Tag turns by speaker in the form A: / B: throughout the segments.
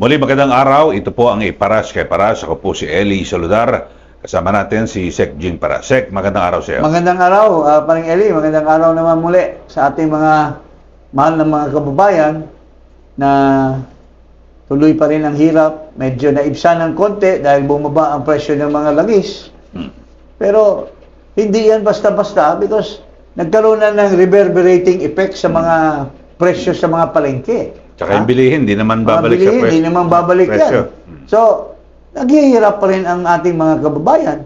A: Muli magandang araw, ito po ang Iparas kay Paras. Ako po si Eli Saludar. Kasama natin si Sec Jing Paras. Sec, magandang araw sa iyo.
B: Magandang araw, Paring Eli. Magandang araw naman muli sa ating mga mahal na mga kababayan na tuloy pa rin ang hirap. Medyo naibsan ng konti dahil bumaba ang presyo ng mga langis. Pero hindi yan basta-basta because nagkaroon na ng reverberating effect sa mga presyo sa mga palengke.
A: Tsaka yung bilihin, hindi naman babalik sa presyo.
B: Hindi naman babalik yan. So, naghihirap pa rin ang ating mga kababayan.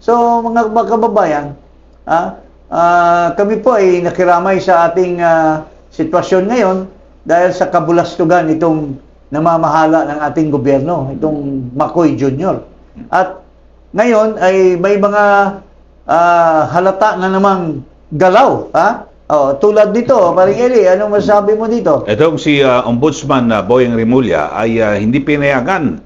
B: So, mga kababayan, kami po ay nakiramay sa ating sitwasyon ngayon dahil sa kabulastugan itong namamahala ng ating gobyerno, itong Macoy Jr. At ngayon ay may mga halata na namang galaw, tulad dito, Paring Eli, anong masasabi mo dito?
A: Itong si Ombudsman Boyeng Rimulya ay hindi pinayagan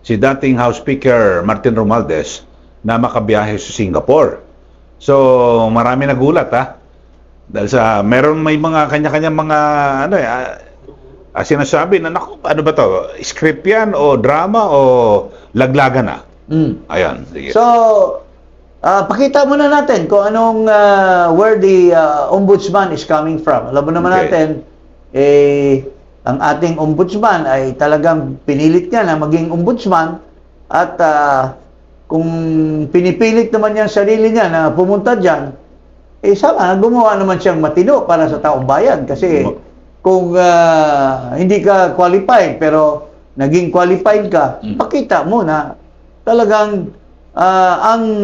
A: si dating House Speaker Martin Romualdez na makabiyahe sa Singapore. So, marami nagulat dahil sa may mga kanya-kanyang mga sinasabi na naku, ano ba to? Script yan o drama o laglagan na? Ayan, sige.
B: So, pakita muna natin kung anong where the ombudsman is coming from. Alam mo naman natin, ang ating ombudsman ay talagang pinilit niya na maging ombudsman at kung pinipilit naman niya ang sarili niya na pumunta dyan, sana gumawa naman siyang matino para sa taong bayan. Kasi kung hindi ka qualified pero naging qualified ka, pakita mo na talagang ang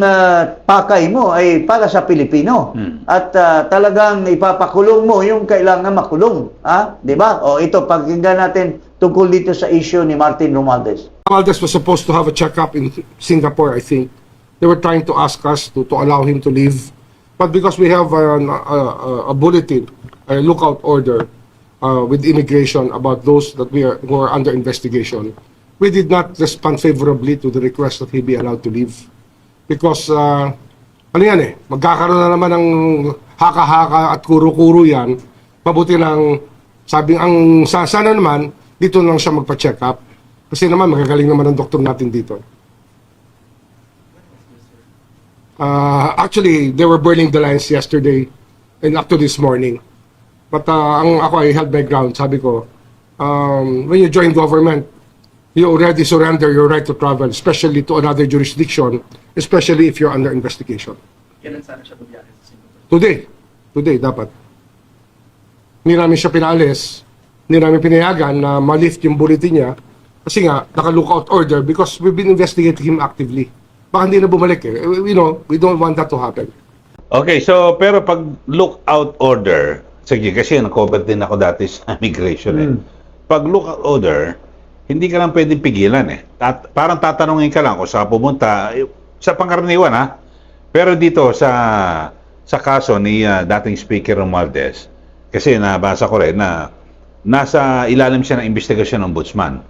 B: pakay mo ay para sa Pilipino at talagang ipapakulong mo yung kailangan makulong, di ba? O ito, pakinggan natin tungkol dito sa issue ni Martin Romualdez.
C: Romualdez was supposed to have a checkup in Singapore, I think. They were trying to ask us to allow him to leave, but because we have a bulletin, a lookout order with immigration about those that who are under investigation, we did not respond favorably to the request that he be allowed to leave. Because, magkakaroon na naman ng haka-haka at kuro-kuro yan. Mabuti lang, sana naman, dito lang siya magpa-check up. Kasi naman, magagaling naman ang doktor natin dito. Actually, they were burning the lines yesterday and up to this morning. But ako, I held my ground. Sabi ko, when you join government, you already surrender your right to travel, especially to another jurisdiction, especially if you're under investigation.
D: Kailan sana siya bumiyahe sa Singapore?
C: Today dapat. Hindi namin siya pinaalis, hindi namin pinayagan na ma-lift yung bulletin niya, kasi nga, naka-lookout order because we've been investigating him actively. Baka hindi na bumalik we don't want that to happen.
A: Okay, so pero pag lookout order, sige, kasi na-cover din ako dati sa immigration Pag lookout order, hindi ka lang pwedeng pigilan parang tatanungin ka lang kung saan pumunta sa pangkaraniwan Pero dito sa kaso ni dating Speaker Romualdez, kasi nabasa ko rin na nasa ilalim siya ng investigasyon ng ombudsman.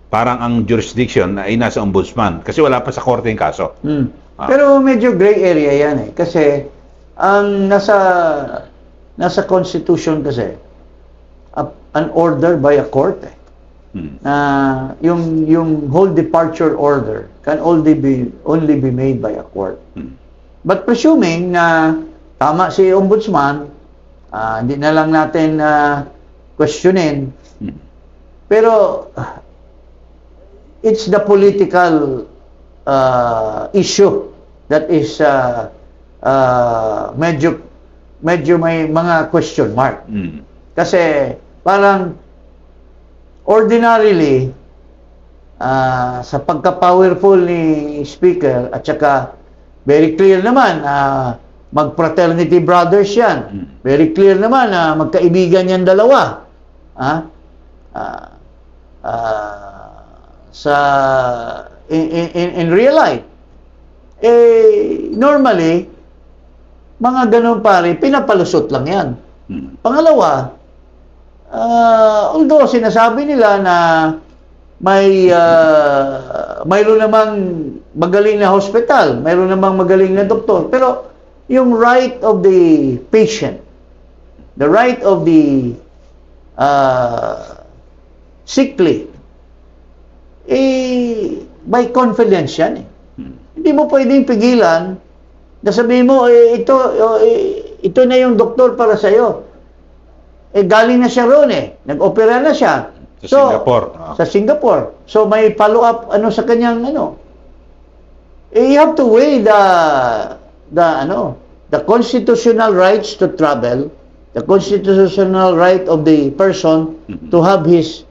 A: Parang ang jurisdiction ay nasa ombudsman kasi wala pa sa korte yung kaso.
B: Pero medyo gray area yan kasi ang nasa constitution kasi an order by a court na yung whole departure order can only be made by a court. But presuming na tama si ombudsman, hindi na lang natin questionin. Pero it's the political issue that is medyo may mga question mark. Kasi parang ordinarily, sa pagka-powerful ni Speaker at saka very clear naman mag-fraternity brothers yan. Very clear naman na magkaibigan yan dalawa. In real life. Normally, mga ganun pare, pinapalusot lang yan. Pangalawa, although sinasabi nila na mayroon namang magaling na hospital, mayroon namang magaling na doktor, pero yung right of the patient, the right of the sickly by confidence yan eh. Hindi mo pwedeng pigilan na sabihin mo, ito na yung doktor para sa'yo. Galing na siya roon eh. Nag-opera na siya.
A: Sa Singapore.
B: Sa Singapore. So may follow-up sa kanyang you have to weigh the constitutional rights to travel, the constitutional right of the person to have his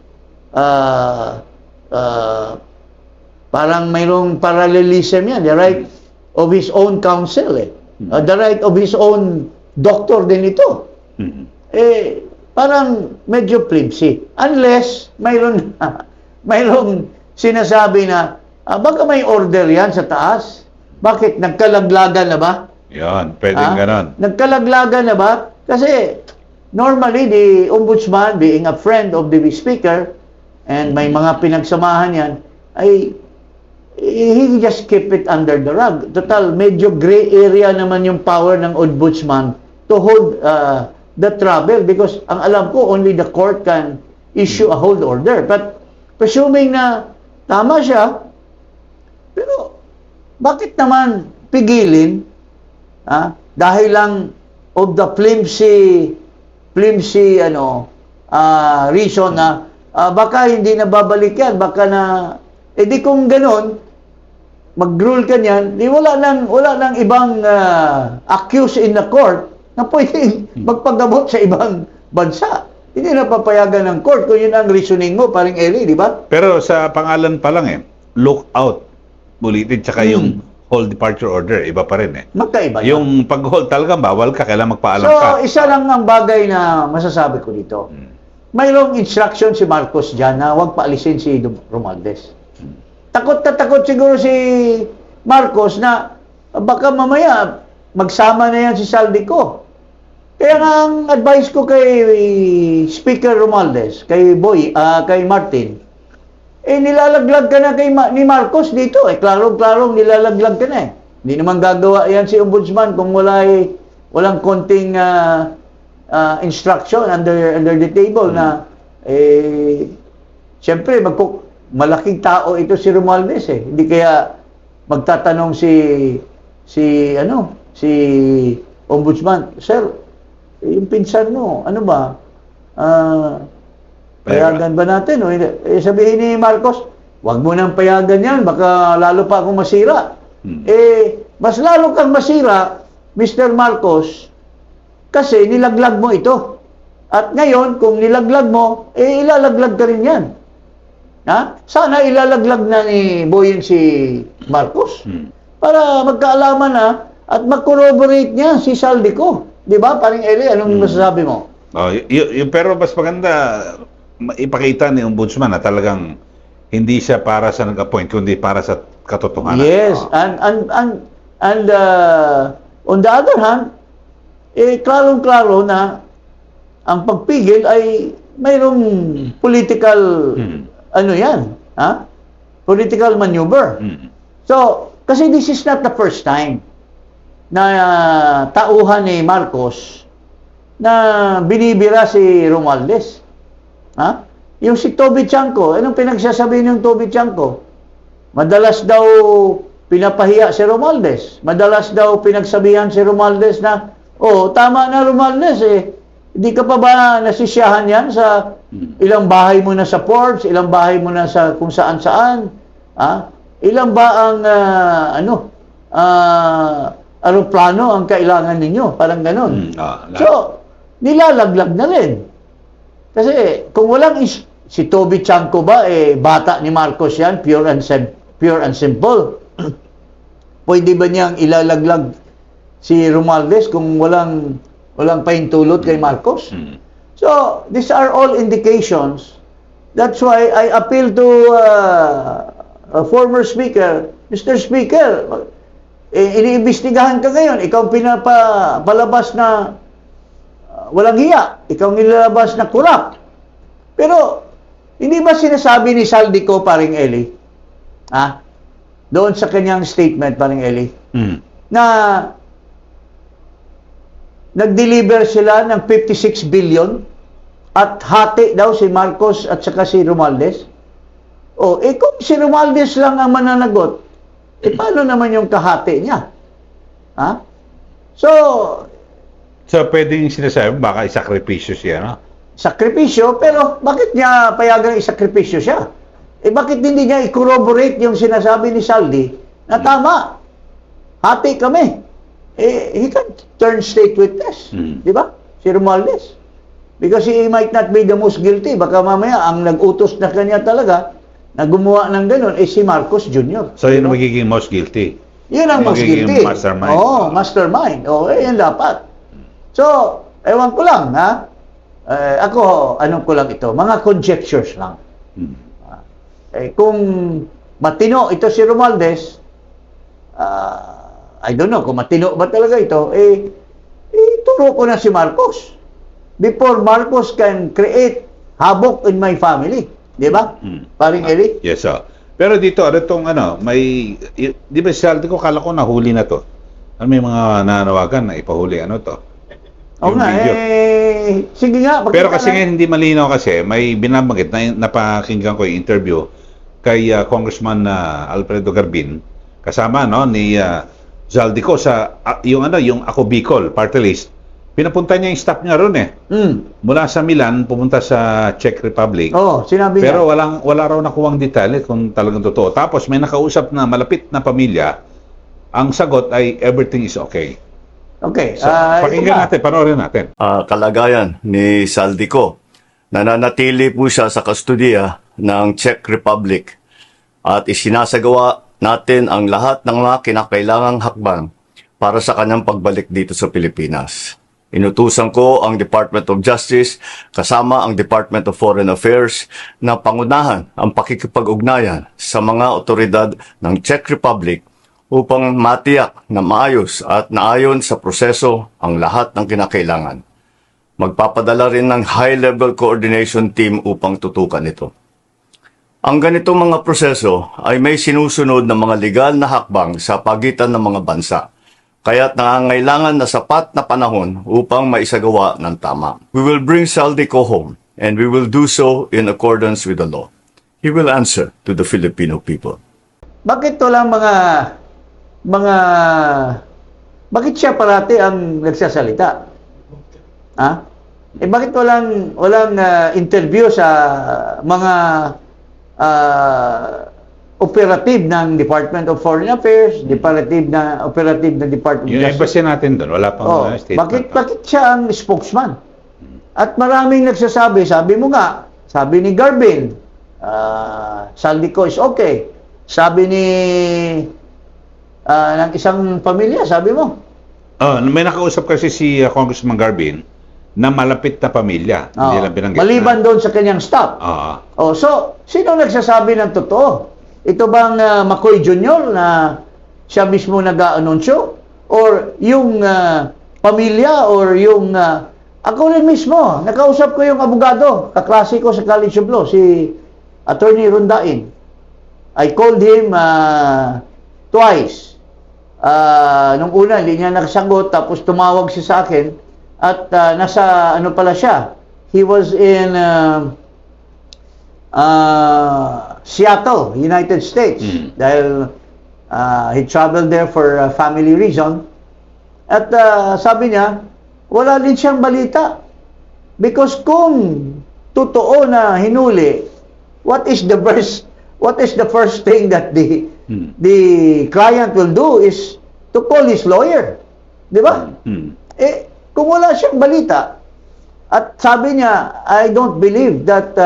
B: parang mayroong parallelism yan, the right of his own counsel the right of his own doctor din ito. Parang medyo flimsy. Unless mayroong sinasabi na baka may order yan sa taas. Bakit? Nagkalaglagan na ba?
A: Yan, pwedeng ganon.
B: Nagkalaglagan na ba? Kasi normally the ombudsman, being a friend of the speaker, and may mga pinagsamahan yan, ay he just keep it under the rug. Total, medyo gray area naman yung power ng ombudsman to hold the travel, because ang alam ko, only the court can issue a hold order. But presuming na tama siya, pero bakit naman pigilin dahil lang of the flimsy reason na baka hindi na babalik yan, baka na di kung ganun mag-rule ka niyan, di wala nang ibang accused in the court na pwedeng magpagabot sa ibang bansa. Hindi na papayagan ng court kung yun ang reasoning mo, paring Eli, di ba?
A: Pero sa pangalan pa lang look out, bulitin, tsaka yung hold departure order, iba pa rin
B: Magkaiba yan.
A: Yung pag-hold talagang bawal ka, kailangan magpaalam
B: So,
A: ka.
B: isa lang ang bagay na masasabi ko dito. Mayroong instruction si Marcos dyan na huwag paalisin si Romualdez. Takot na takot siguro si Marcos na baka mamaya magsama na yan si Saldico. Kaya nga ang advice ko kay Speaker Romualdez, kay Martin, nilalaglag ka na ni Marcos dito. Klarong-klarong nilalaglag ka na Hindi naman gagawa yan si Ombudsman kung walang konting instruction under the table na siyempre malaking tao ito si Romualdez Hindi kaya magtatanong si Ombudsman, Sir, yung pinsan mo, ano ba? Payagan ba natin? O, sabihin ni Marcos, wag mo nang payagan yan, baka lalo pa akong masira. Mas lalo kang masira, Mr. Marcos, kasi nilaglag mo ito. At ngayon, kung nilaglag mo, ilalaglag ka rin yan. Sana ilalaglag na ni Boyin si Marcos para magkaalaman na at mag-corroborate niya si Saldico. Di ba? Paring Eli, anong masasabi mo?
A: Pero mas maganda ipakita ni Ombudsman na talagang hindi siya para sa nag-appoint, kundi para sa katotohanan.
B: Yes, and on the other hand, klarong-klaro na ang pagpigil ay mayroong political political maneuver. So, kasi this is not the first time na tauhan ni Marcos na binibira si Romualdez. Yung si Toby Chanco, anong pinagsasabi ng Toby Chanco? Madalas daw pinapahiya si Romualdez. Madalas daw pinagsabihan si Romualdez na, tama na Romualdez Hindi ka pa ba nasisiyahan yan sa ilang bahay mo na sa ports, ilang bahay mo na sa kung saan-saan? Ilang ba ang aeroplano ang kailangan ninyo? Parang ganun. So, nilalaglag na rin. Kasi kung walang si Toby Chanco ba, bata ni Marcos yan, pure and simple. Pwede ba niyang ilalaglag si Romualdez kung walang pahintulot kay Marcos? So, these are all indications. That's why I appeal to a former speaker, Mr. Speaker, iniimbestigahan ka ngayon, ikaw pinapalabas na walang hiya, ikaw nilalabas na kurap. Pero, hindi ba sinasabi ni Saldico, paring Eli, doon sa kanyang statement, paring Eli, na nag-deliver sila ng 56 billion at hati daw si Marcos at saka si Romualdez? Kung si Romualdez lang ang mananagot, paano naman yung kahati niya? Ha? So,
A: So, pwedeng sinasabi, baka isakripisyo siya, no?
B: sakripisyo, pero bakit niya payagang isakripisyo siya? Bakit hindi niya i-corroborate yung sinasabi ni Saldi na tama? Hati kami. He can turn state witness. Di ba? Si Romualdez. Because he might not be the most guilty. Baka mamaya, ang nag-utos na kanya talaga, na gumawa ng ganun, si Marcos Jr.
A: So, yun ang magiging most guilty.
B: Yun ang most
A: Magiging
B: guilty.
A: mastermind.
B: Mastermind. Yan dapat. So, ewan ko lang, ha? Ako, anong ko lang ito? Mga conjectures lang. Kung matino ito si Romualdez, I don't know kung matino ba talaga ito, turo ko na si Marcos. Before Marcos can create havoc in my family. Di ba? Paring Eli?
A: Yes, sir. Pero dito, ano itong, di ba si Saldi ko, kala ko nahuli na to. May mga nanawagan na ipahuli, ano to?
B: Oo
A: Yung
B: nga,
A: video.
B: sige nga. pakita
A: Pero kasi
B: na.
A: nga hindi malinaw kasi, may binabanggit na napakinggan ko yung interview kay Congressman Alfredo Garbin, kasama no ni Zaldico sa yung Ako Bicol party list. Pinapunta niya yung staff niya ron mula sa Milan pumunta sa Czech Republic.
B: Sinabi
A: Pero
B: niya.
A: wala raw nakuwang detalye kung talagang totoo. Tapos may nakausap na malapit na pamilya, ang sagot ay everything is okay.
B: Okay.
A: So, pakinggan natin, panoorin natin.
E: Kalagayan ni Saldico. Nananatili po siya sa kustodiya ng Czech Republic at isinasagawa natin ang lahat ng mga kinakailangang hakbang para sa kanyang pagbalik dito sa Pilipinas. Inutusan ko ang Department of Justice kasama ang Department of Foreign Affairs na pangunahan ang pakikipag-ugnayan sa mga otoridad ng Czech Republic upang matiyak na maayos at naayon sa proseso ang lahat ng kinakailangan. Magpapadala rin ng high-level coordination team upang tutukan ito. Ang ganitong mga proseso ay may sinusunod na mga legal na hakbang sa pagitan ng mga bansa, kaya't nangangailangan na sapat na panahon upang maisagawa ng tama. We will bring Saldico home, and we will do so in accordance with the law. He will answer to the Filipino people.
B: Bakit walang bakit siya parati ang nagsasalita? Ha? Bakit walang interview sa mga operative ng Department of Foreign Affairs, operative ng Department of
A: Yung
B: Justice?
A: embassy natin doon, wala pang statement.
B: Bakit siya ang spokesman? At maraming nagsasabi, sabi ni Garbin, Saldico is okay. Sabi ni ng isang pamilya, sabi mo.
A: May nakausap kasi si Congressman Garbin na malapit na pamilya. Hindi lang binanggit
B: Maliban doon sa kanyang staff. So, sino nagsasabi ng totoo? Ito bang McCoy Jr. na siya mismo nag-aanunsyo? Or yung pamilya? Or yung... ako rin mismo, nakausap ko yung abogado, kaklase ko sa College of Law, si Attorney Rondain. I called him twice. Nung una, hindi niya nakasagot, tapos tumawag siya sa akin, at nasa, pala siya, he was in Seattle, United States, dahil he traveled there for family reason, at sabi niya, wala din siyang balita. Because kung totoo na hinuli, what is the first thing that the client will do is to call his lawyer. Di ba? Kung wala siyang balita, at sabi niya, I don't believe that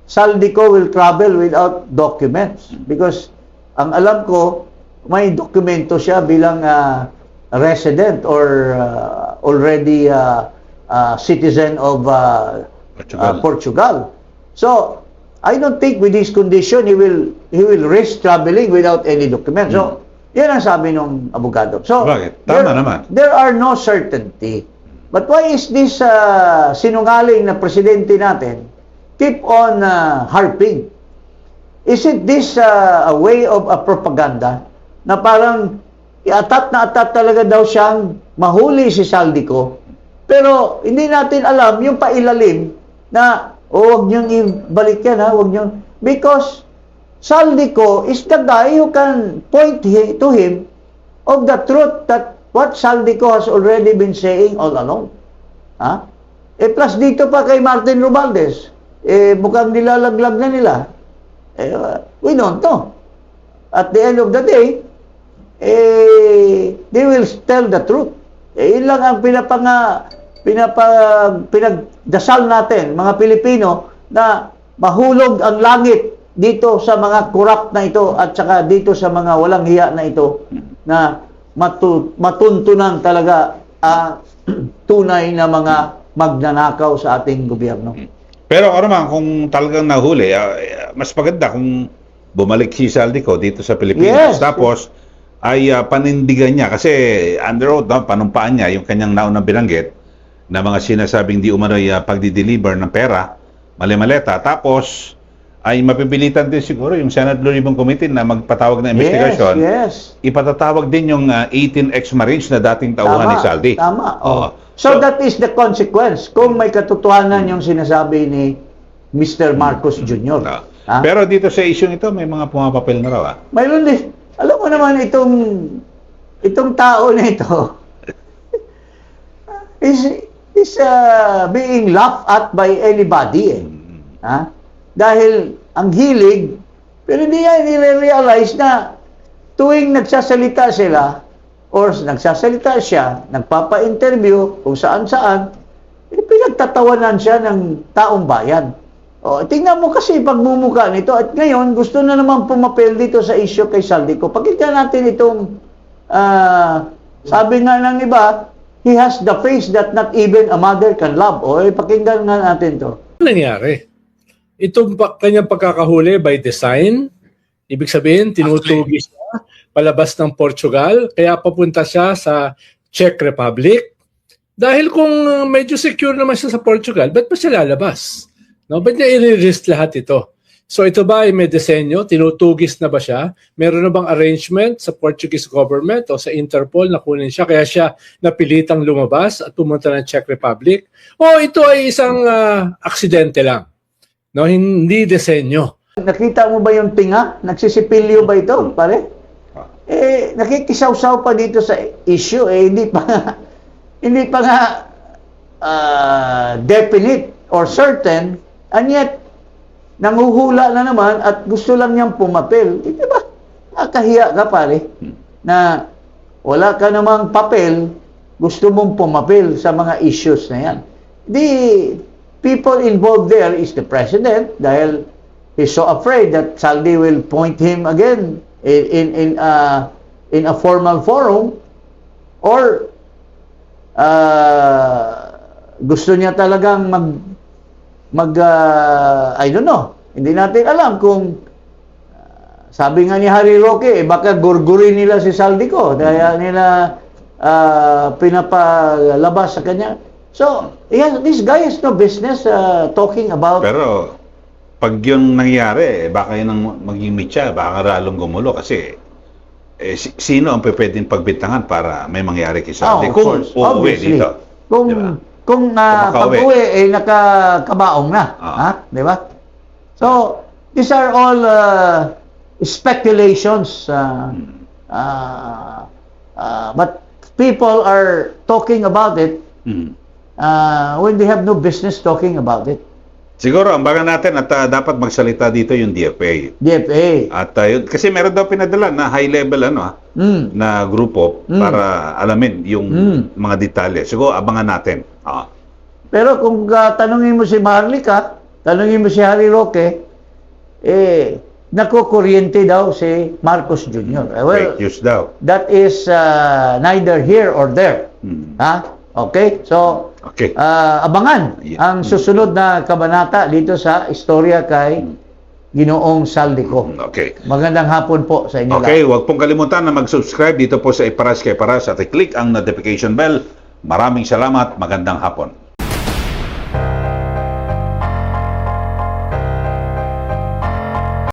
B: Saldico will travel without documents. Because ang alam ko, may dokumento siya bilang resident or already citizen of Portugal. So, I don't think with this condition he will risk traveling without any document. So, yan ang sabi ng abogado. So,
A: Bakit? Tama naman.
B: There are no certainty. But why is this sinungaling na presidente natin keep on harping? Isn't this a way of propaganda na parang atat na atat talaga daw siyang mahuli si Saldico, pero hindi natin alam yung pailalim na huwag niyong ibalik yan, ha? Huwag Because Saldico is the guy who can point to him of the truth that what Saldico has already been saying all along. Ha? Plus dito pa kay Martin Romualdez, mukhang nilalaglag na nila. We don't know. At the end of the day, they will tell the truth. Yun lang ang pinagdasal natin, mga Pilipino, na mahulog ang langit dito sa mga corrupt na ito at saka dito sa mga walang hiya na ito na matuntunan talaga ang tunay na mga magnanakaw sa ating gobyerno.
A: Pero ano man, kung talagang nahuli, mas maganda kung bumalik si Saldico dito sa Pilipinas.
B: Yes.
A: Tapos ay panindigan niya kasi under oath, panumpaan niya yung kanyang naunang binanggit na mga sinasabing di umano'y pagdi-deliver ng pera, mali-maleta. Tapos ay mapipilitan din siguro yung Senate Blue Ribbon Committee na magpatawag ng investigasyon.
B: Yes.
A: Ipatatawag din yung 18 ex-Marines na dating tauhan ni Saldi.
B: Tama.
A: Oo.
B: So that is the consequence kung may katotohanan yung sinasabi ni Mr. Marcos Jr. Ha?
A: Pero dito sa issue ito, may mga pumapapel na raw.
B: Mayroon din. Alam mo naman itong tao na ito is being laughed at by anybody. Ha? Dahil ang hilig, pero hindi niya nire-realize na tuwing nagsasalita sila or nagsasalita siya, nagpapa-interview kung saan-saan, pinagtatawanan siya ng taong bayan. O, tingnan mo kasi pagmumuka nito at ngayon gusto na naman pumapel dito sa issue kay Saldico. Pakinggan natin itong sabi nga ng iba, he has the face that not even a mother can love. O, pakinggan nga natin to.
F: Ano nangyari? Itong kanyang pagkakahuli by design, ibig sabihin, tinutugi siya palabas ng Portugal, kaya papunta siya sa Czech Republic. Dahil kung medyo secure naman siya sa Portugal, ba't pa siya lalabas? No? Ba't niya i-risk lahat ito? So ito ba ay may disenyo? Tinutugis na ba siya? Meron na bang arrangement sa Portuguese government o sa Interpol na kunin siya? Kaya siya napilitang lumabas at pumunta ng Czech Republic? O ito ay isang aksidente lang? No, hindi disenyo.
B: Nakita mo ba yung tinga? Nagsisipilyo ba ito, pare? Nakikisaw-saw pa dito sa issue. Hindi pa nga definite or certain, and yet, nanguhula na naman at gusto lang niyang pumapel. Di ba? Nakahiya ka, pare, na wala ka namang papel, gusto mong pumapel sa mga issues na yan. People involved there is the president dahil he's so afraid that Saldi will point him again in a formal forum, or gusto niya talagang I don't know. Hindi natin alam kung sabi nga ni Harry Roque, baka gurgurin nila si Saldico dahil nila pinapalabas sa kanya. So, this guy has no business talking about...
A: Pero, pag yung nangyari, baka yun ang maging mitya, baka lalong gumulo kasi sino ang pwedeng pagbitangan para may mangyari kay Saldi? Kung uuwi dito.
B: Kung pag-uwi, nakakabaong na. Ha? Di ba? So, these are all speculations. But people are talking about it when they have no business talking about it.
A: Siguro, ambangan natin at dapat magsalita dito yung DFA.
B: DFA.
A: At kasi meron daw pinadala na high level na grupo para alamin yung mga detalye. Siguro, abangan natin.
B: Pero kung tanungin mo si Maharlika, tanungin mo si Harry Roque, nakukuryente daw si Marcos Jr.
A: Fake news daw.
B: That is neither here or there. Ha? Okay? So, abangan ang susunod na kabanata dito sa istorya kay Ginoong Saldico.
A: Okay.
B: Magandang hapon po sa inyo
A: Okay,
B: lahat.
A: huwag pong kalimutan na mag-subscribe dito po sa Iparas kay Paras at i-click ang notification bell. Maraming salamat. Magandang hapon.